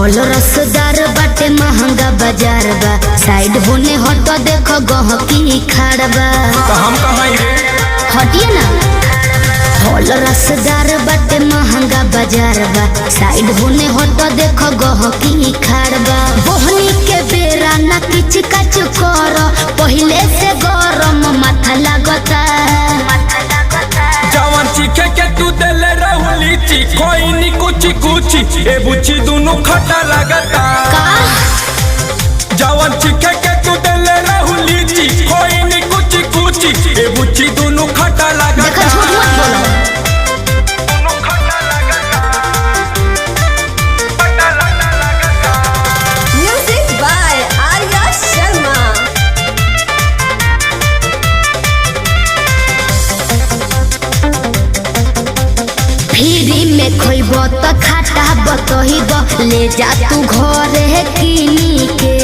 फल रसदार बाटे महंगा बाजार बा साइड होने हट देखो गहकी खाड़ बा। तो हम कहाँ रे हटिए ना। फल रसदार बाटे महंगा बाजार बा साइड होने हट देखो गहकी खाड़ बा। बोहनी के बेरा ना किच कच कर पहले से गरम माथा लगता। जवान चीखे के तू देले रहुली ची कोई नी कुची कुची ए बुची दोनों खट्टा लगता। जवान चीखे के तू देले रहुली ची कोई नी कुची कुची ए बुची दोनों खट्टा लगता। Music by Arya Sharma. Free में खोइब तो खाता बतही द ले जा तू घरे किनी के।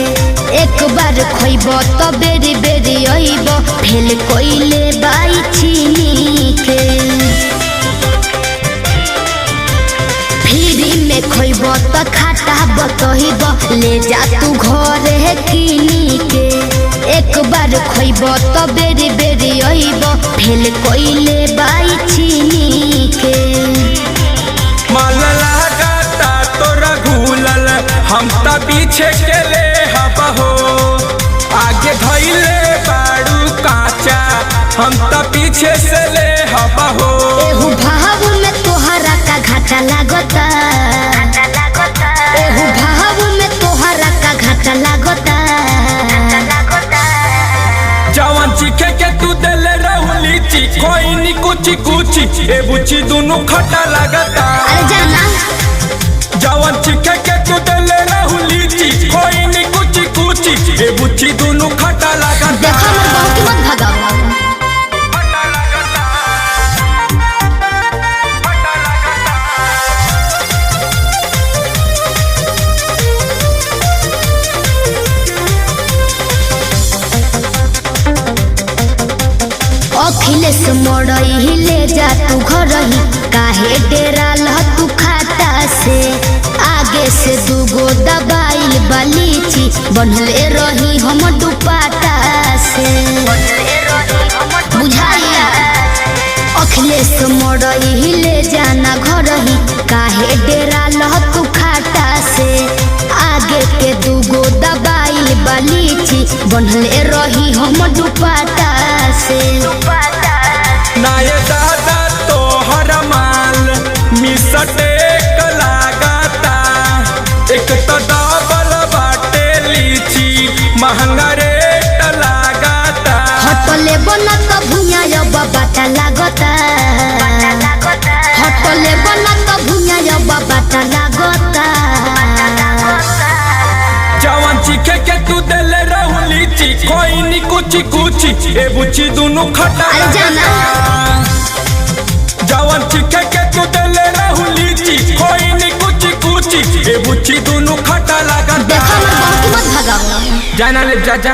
एक बार खोइब तो बेरी बेरी अइब फेल कोइले बाई चीनी के। फ्री में खोइब तो खाता बतही द ले जा तू घरे किनी के। एक बार खोइब तो बेरी बेरी अइब फेल कोइले बाई चीनी के। माल लगाता तोरा घूलल हम ता पीछे के ले हवा हो। आगे धइले बाड़ू काचा हम ता पीछे से ले हवा हो। एहू भाव में तोहरा का घाटा लागता। एहू भाव में तोहरा का घाटा लागता। जवान चीखे के तू देले रहुली ची कोई नी कुची कुची ए बुची दोनों खट्टा लगता। अरे जाना। जवान चीखे के तू देले रहुली ची कोई नी कुची कुची ए बुची दोनों खट्टा लगता। देखो मोर बहू की मत भगाओ। अखिलेश मोड़ई ले जा तू घर ही काहे डेरा लह तू खाता से। आगे से दूगो दबाइल बालीची बनले रही हम दुपाटा से। बुझाइया अखिलेश मोड़ई ले जाना घर ही काहे डेरा लह तू खाता से। आगे के दूगो दबाइल बालीची बनले रही हम दुपाटा से। नाये दादा तोहर माल मिसटे लागता। एक तो डबल बाटे लीची महंगा रेट लागता। हटले बना तो भुइया बाटा लागता। हटले बना तो भुइया बाटा लागता। जवान चीखे के तू देले रहुली ची कोई नी कुची कुची ए बुची दोनों खट्टा लगता। जवान चीखे के तू देले रहुली ची कोई नी कुची कुची ए बुची दोनों खट्टा लगता। देखो मोर बहू की मत भगाओ। जाना ले जा जा।